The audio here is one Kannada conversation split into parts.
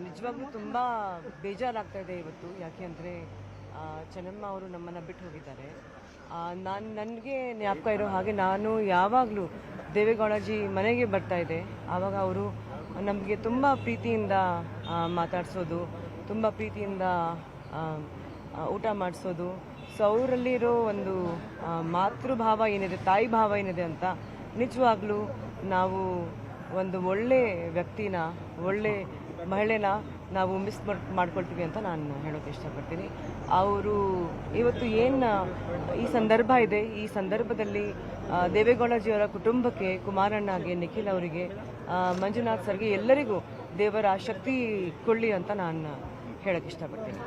ನಿಜವಾಗ್ಲೂ ತುಂಬ ಬೇಜಾರಾಗ್ತಾ ಇದೆ ಇವತ್ತು. ಯಾಕೆ ಅಂದರೆ ಚೆನ್ನಮ್ಮ ಅವರು ನಮ್ಮನ್ನು ಬಿಟ್ಟು ಹೋಗಿದ್ದಾರೆ. ನನಗೆ ಜ್ಞಾಪಕ ಇರೋ ಹಾಗೆ ನಾನು ಯಾವಾಗಲೂ ದೇವೇಗೌಡಜಿ ಮನೆಗೆ ಬರ್ತಾ ಇದ್ದೆ. ಆವಾಗ ಅವರು ನಮಗೆ ತುಂಬ ಪ್ರೀತಿಯಿಂದ ಮಾತಾಡಿಸೋದು, ತುಂಬ ಪ್ರೀತಿಯಿಂದ ಊಟ ಮಾಡಿಸೋದು. ಸೊ ಅವರಲ್ಲಿರೋ ಒಂದು ಮಾತೃಭಾವ ಏನಿದೆ, ತಾಯಿ ಭಾವ ಏನಿದೆ ಅಂತ ನಿಜವಾಗ್ಲೂ ನಾವು ಒಂದು ಒಳ್ಳೆ ವ್ಯಕ್ತಿನ, ಒಳ್ಳೆ ಮಹಿಳೆನ ನಾವು ಮಿಸ್ ಮಾಡ್ಕೊಳ್ತೀವಿ ಅಂತ ನಾನು ಹೇಳೋಕ್ಕೆ ಇಷ್ಟಪಡ್ತೀನಿ. ಅವರು ಇವತ್ತು ಏನು ಈ ಸಂದರ್ಭ ಇದೆ, ಈ ಸಂದರ್ಭದಲ್ಲಿ ದೇವೇಗೌಡಜಿಯವರ ಕುಟುಂಬಕ್ಕೆ, ಕುಮಾರಣ್ಣಗೆ, ನಿಖಿಲ್ ಅವರಿಗೆ, ಮಂಜುನಾಥ್ ಸರ್ಗೆ ಎಲ್ಲರಿಗೂ ದೇವರ ಶಕ್ತಿ ಕೊಳ್ಳಿ ಅಂತ ನಾನು ಹೇಳೋಕ್ಕೆ ಇಷ್ಟಪಡ್ತೀನಿ.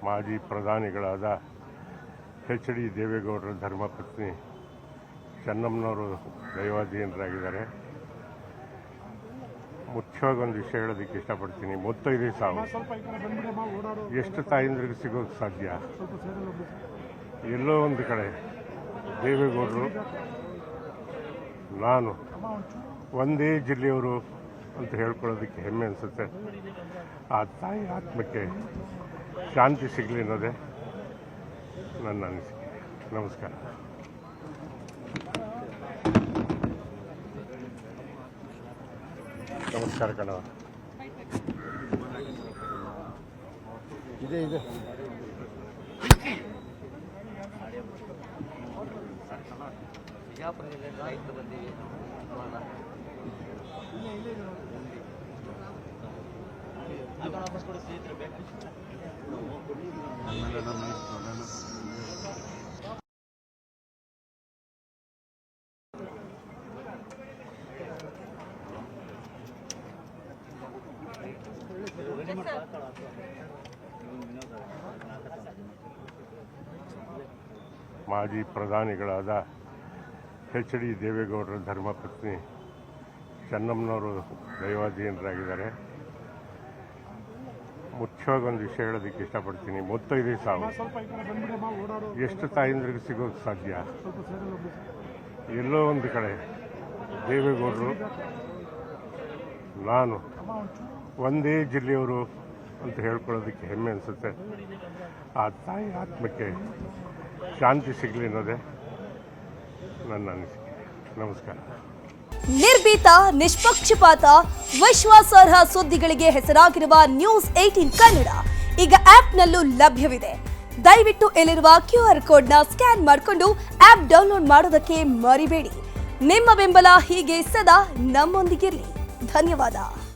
ಮಾಜಿ ಪ್ರಧಾನಿಗಳಾದ ಎಚ್.ಡಿ. ದೇವೇಗೌಡರ ಧರ್ಮಪತ್ನಿ ಚೆನ್ನಮ್ಮನವರು ದೈವಾಧೀನರಾಗಿದ್ದಾರೆ. ಮುಖ್ಯವಾಗಿ ಒಂದು ವಿಷಯ ಹೇಳೋದಕ್ಕೆ ಇಷ್ಟಪಡ್ತೀನಿ. ಮುತ್ತೈದೆ ಸಾವು ಎಷ್ಟು ತಾಯಂದ್ರಿಗೆ ಸಿಗೋಕ್ಕೆ ಸಾಧ್ಯ? ಎಲ್ಲೋ ಒಂದು ಕಡೆ ದೇವೇಗೌಡರು, ನಾನು ಒಂದೇ ಜಿಲ್ಲೆಯವರು ಅಂತ ಹೇಳ್ಕೊಳ್ಳೋದಕ್ಕೆ ಹೆಮ್ಮೆ ಅನಿಸುತ್ತೆ. ಆ ತಾಯಿ ಆತ್ಮಕ್ಕೆ ಶಾಂತಿ ಸಿಗಲಿ ಅನ್ನೋದೇ ನನ್ನ ಅನಿಸಿಕೆ. ನಮಸ್ಕಾರ. ನಮಸ್ಕಾರ ಕಣವ. ಇದೆ ಮಾಜಿ ಪ್ರಧಾನಿಗಳಾದ ಎಚ್.ಡಿ. ದೇವೇಗೌಡರ ಧರ್ಮಪತ್ನಿ ಚೆನ್ನಮ್ಮನವರು ದೈವಾಧೀನರಾಗಿದ್ದಾರೆ. ಮುಖ್ಯವಾಗಿ ಒಂದು ವಿಷಯ ಹೇಳೋದಕ್ಕೆ ಇಷ್ಟಪಡ್ತೀನಿ. ಮುತ್ತೈದೆ ಸಾವು ಎಷ್ಟು ತಾಯಂದ್ರಿಗೆ ಸಿಗೋಕ್ಕೆ ಸಾಧ್ಯ? ಎಲ್ಲೋ ಒಂದು ಕಡೆ ದೇವೇಗೌಡರು, ನಾನು ಒಂದೇ ಜಿಲ್ಲೆಯವರು ಅಂತ ಹೇಳ್ಕೊಳ್ಳೋದಕ್ಕೆ ಹೆಮ್ಮೆ ಅನಿಸುತ್ತೆ. ಆ ತಾಯಿ ಆತ್ಮಕ್ಕೆ ಶಾಂತಿ ಸಿಗಲಿ ಅನ್ನೋದೇ ನನ್ನ ಅನಿಸಿಕೆ. ನಮಸ್ಕಾರ. ನಿರ್ಭೀತ, ನಿಷ್ಪಕ್ಷಪಾತ, ವಿಶ್ವಾಸಾರ್ಹ ಸುದ್ದಿಗಳಿಗೆ ಹೆಸರಾಗಿರುವ ನ್ಯೂಸ್ 18 ಕನ್ನಡ ಈಗ ಆಪ್ನಲ್ಲೂ ಲಭ್ಯವಿದೆ. ದಯವಿಟ್ಟು ಇಲ್ಲಿರುವ QR ಕೋಡ್ನ ಸ್ಕ್ಯಾನ್ ಮಾಡಿಕೊಂಡು ಆಪ್ ಡೌನ್ಲೋಡ್ ಮಾಡೋದಕ್ಕೆ ಮರಿಬೇಡಿ. ನಿಮ್ಮ ಬೆಂಬಲ ಹೀಗೆ ಸದಾ ನಮ್ಮೊಂದಿಗಿರಲಿ. ಧನ್ಯವಾದ.